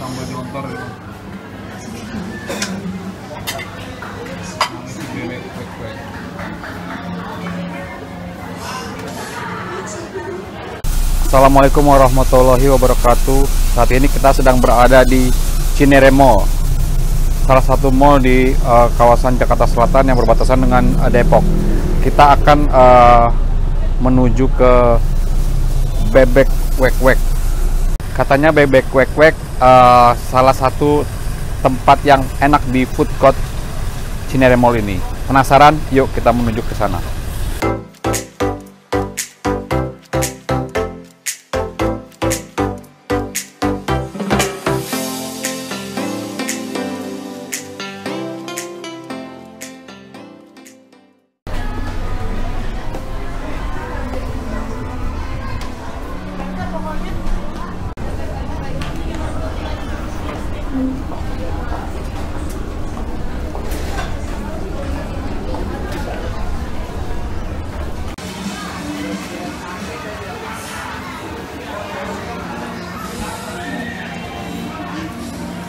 sambal jontor itu. Nah, itu bebek kwek-kwek. Assalamualaikum warahmatullahi wabarakatuh. Saat ini kita sedang berada di Cinere Mall, salah satu mall di kawasan Jakarta Selatan yang berbatasan dengan Depok. Kita akan menuju ke bebek kwek-kwek. Katanya bebek kwek-kwek salah satu tempat yang enak di food court Cinere Mall ini. Penasaran? Yuk kita menuju ke sana.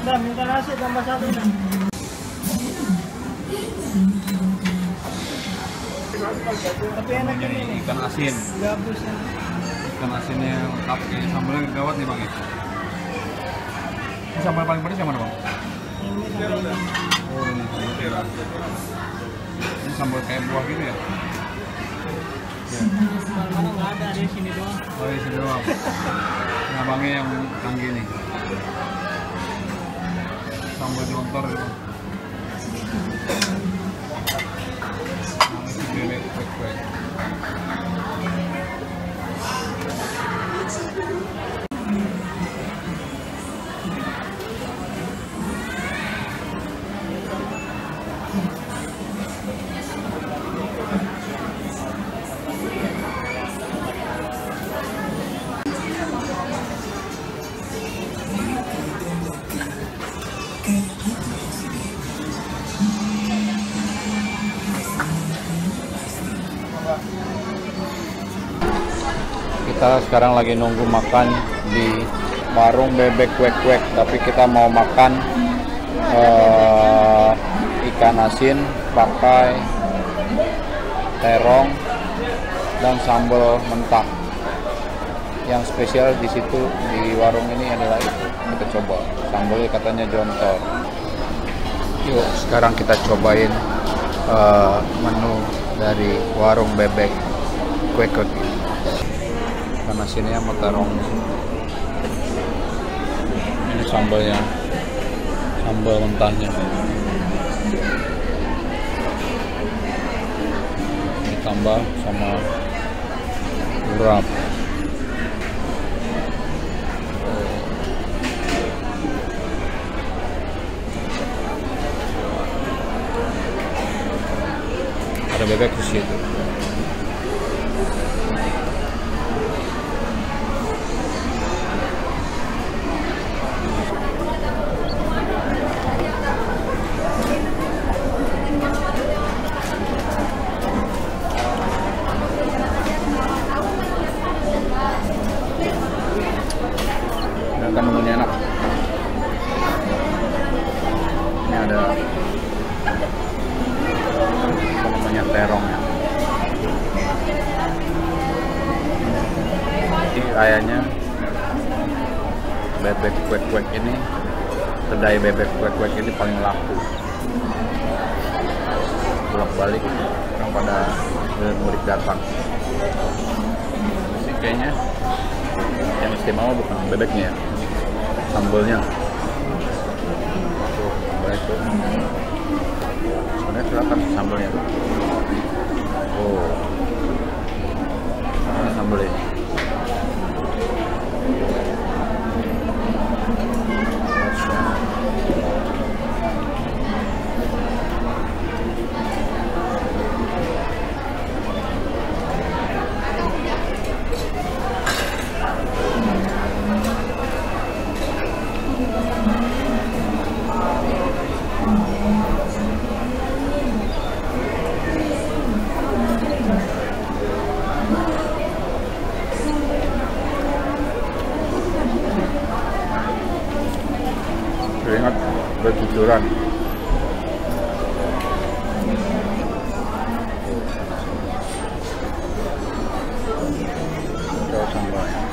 Nah, minta nasi tambah satu nih. Tapi enak ini Ikan asin. gabus ya. Ikan asinnya lengkap, ini sambalnya gawat nih bang. Ini sambal paling pedas yang mana bang? Ini sambal ini. Oh ini sambal merah. Ini sambal kayak buah gitu ya? Sambal mana nggak ada di sini doang. Oh ini sini doang. Nah bangnya yang canggih nih. Sambal jontor itu. Nah, itu bebek kwek-kwek. Kita sekarang lagi nunggu makan di warung bebek kwek-kwek, tapi kita mau makan ikan asin pakai terong dan sambal mentah. Yang spesial di situ di warung ini adalah itu. Kita coba sambalnya, katanya jontor. Yuk sekarang kita cobain menu dari warung bebek kwek-kwek ini. Ikan asinnya sama terong. Ini sambalnya, sambal mentahnya. Ditambah sama urap. Ada bebek di situ. Kan menunya enak. Ini ada apa namanya, terongnya. Jadi kayaknya bebek kwek-kwek ini, kedai bebek kwek-kwek ini paling laku. Bolak-balik orang pada murid datang. Jadi kayaknya yang istimewa bukan bebeknya ya, sambalnya. Tuh, sambal itu. Sebenarnya silakan sambalnya tuh. Oh, ini sambal ini. bercucuran. Coba sambalnya.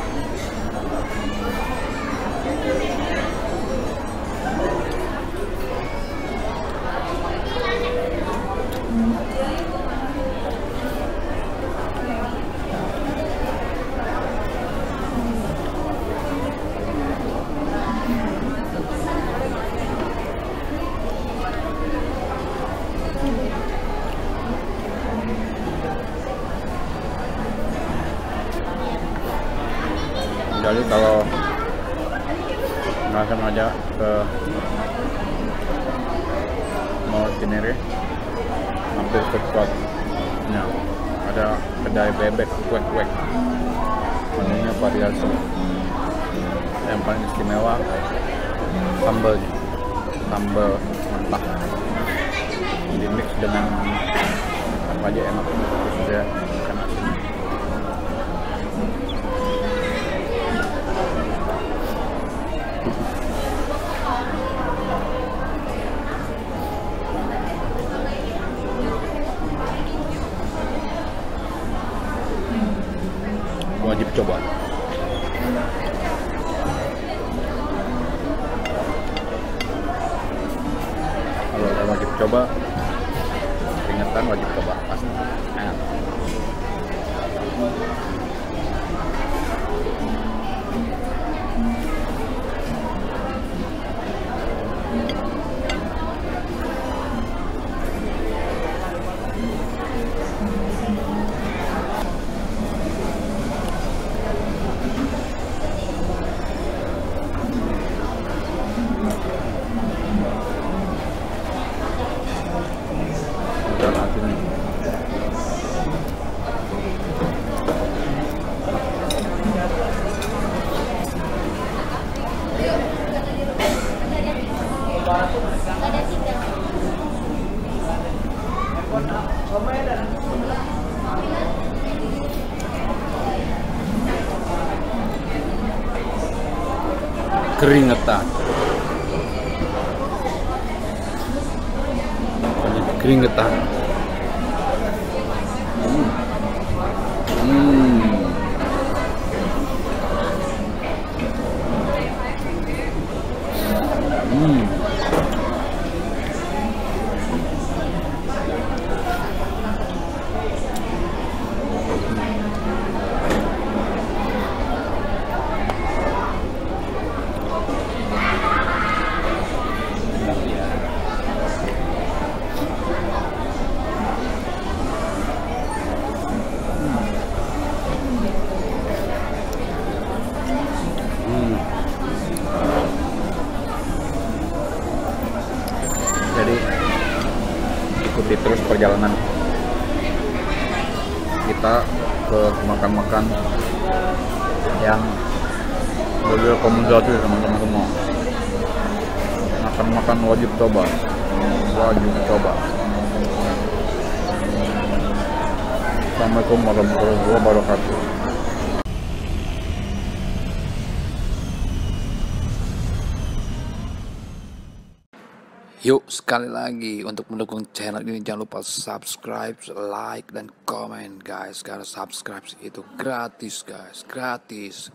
Jadi kalau nggak sengaja ke Mall Cinere, mampir ke spotnya ada kedai bebek kuek-kuek, menunya variasi. Yang paling istimewa sambalnya, sambal mentah di mix dengan apa aja enak, terus dia kena sini. Wajib coba. Kalau udah wajib coba, peringatan wajib coba pasti enak. Udah nanti nih. Keringetan. Keringetan. Jadi ikuti terus perjalanan kita ke makan-makan yang berrekomendasi teman-teman semua. Makan-makan wajib coba. Assalamualaikum warahmatullahi wabarakatuh. Yuk, sekali lagi untuk mendukung channel ini jangan lupa subscribe, like, dan komen guys. Karena subscribe itu gratis guys, gratis.